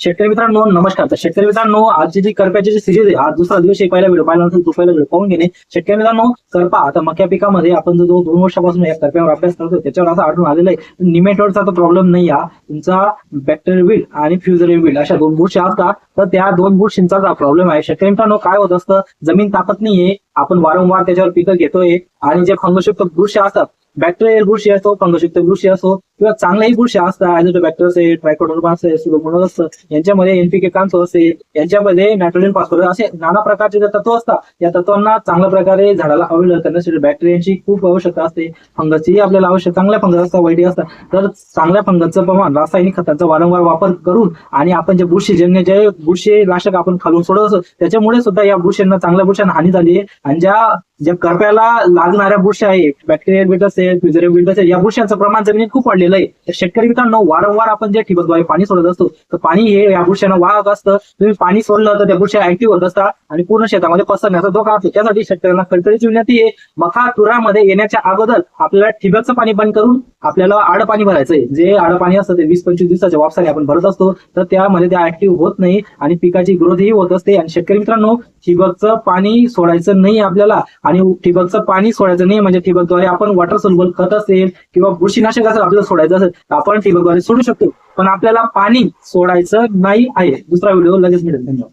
शेतकरी मित्रांनो नमस्कार. तर शेतकरी मित्रांनो आजची जी करप्याची जी सिरीज आहे, आज दुसरा दिवस एक पहिला व्हिडिओ पाहिल्यानंतर तो पहिला व्हिडिओ पाहून घेणे. शेतकरी मित्रांनो करपा आता मक्या पिकामध्ये आपण जो 2 वर्षापासून या करप्यावर अभ्यास करतो त्याच्यावर असं आढळून आलेलं आहे निमेटोडचा तो प्रॉब्लेम नाही. हा तुमचा बॅक्टेरियल विल्ड आणि फ्युजरियल विल्ड अशा 2 बुरशी असतात. तर त्या 2 बुरशींचा प्रॉब्लेम आहे. शेतकरी मित्रांनो काय होत असतं, जमीन तापत नाहीये, आपण वारंवार त्याच्यावर पिकं घेतोय आणि जे फंगसयुक्त बुरशी असतात, बॅक्टेरियल बुरशी असतो, फंगसयुक्त बुरशी असो किंवा चांगल्याही बुरशी असतात, ॲझोटोबॅक्टर, ट्रायकोडर्मा, सुडोमोनास यांच्यामध्ये एनपीके कांसो असेल, यांच्यामध्ये नायट्रोजन फॉस्फरस असे नाना प्रकारचे जे तत्व असतात, या तत्वांना चांगल्या प्रकारे झाडाला अवेलेबल करण्यासाठी बॅक्टेरियांची खूप आवश्यकता असते. फंगसची आपल्याला आवश्यक चांगल्या फंगस असतात, वाईटी असतात. तर चांगल्या फंगसचं प्रमाण रासायनिक खतांचा वारंवार वापर करून आणि आपण जे बुरशीजन्य जे बुरशीनाशक आपण खालून सोडत असतो त्याच्यामुळे सुद्धा या बुरशींना चांगल्या बुरशींना हानी झाली आहे. आणि ज्या करप्याला लागणाऱ्या बुरशी आहे, बॅक्टेरियल विल्ड असेल, फ्युजरियल विल्ड असेल, या बुरशांचं प्रमाण जमिनीत खूप वाढलेलं आहे. तर शेतकरी मित्रांनो वारंवार आपण जे ठिबकद्वारे पाणी सोडत असतो तर पाणी हे या बुरशांना वाहक असतं. तुम्ही पाणी सोडलं तर त्या बुरशा ऍक्टिव्ह होत असतात आणि पूर्ण शेतामध्ये पसरण्याचा धोका असतो. त्यासाठी शेतकऱ्यांना खडखडीची विनंती आहे, मका तुरामध्ये येण्याच्या अगोदर आपल्याला ठिबकचं पाणी बंद करून आपल्याला आड पाणी भरायचंय. जे आड पाणी असतं ते 20-25 दिवसाच्या वापसाने आपण भरत असतो, तर त्यामध्ये ते ऍक्टिव्ह होत नाही आणि पिकाची ग्रोथ ही होत असते. आणि शेतकरी मित्रांनो ठिबकचं पाणी सोडायचं नाही आपल्याला. आणि ठिबकचं पाणी सोडायचं नाही म्हणजे ठिबकद्वारे आपण वॉटर सोल्युबल खत असेल किंवा बुरशीनाशक असेल आपल्याला सोडायचं असेल तर आपण ठिबकद्वारे सोडू शकतो, पण आपल्याला पाणी सोडायचं नाही आहे. दुसरा व्हिडिओ लगेच मिळेल. धन्यवाद.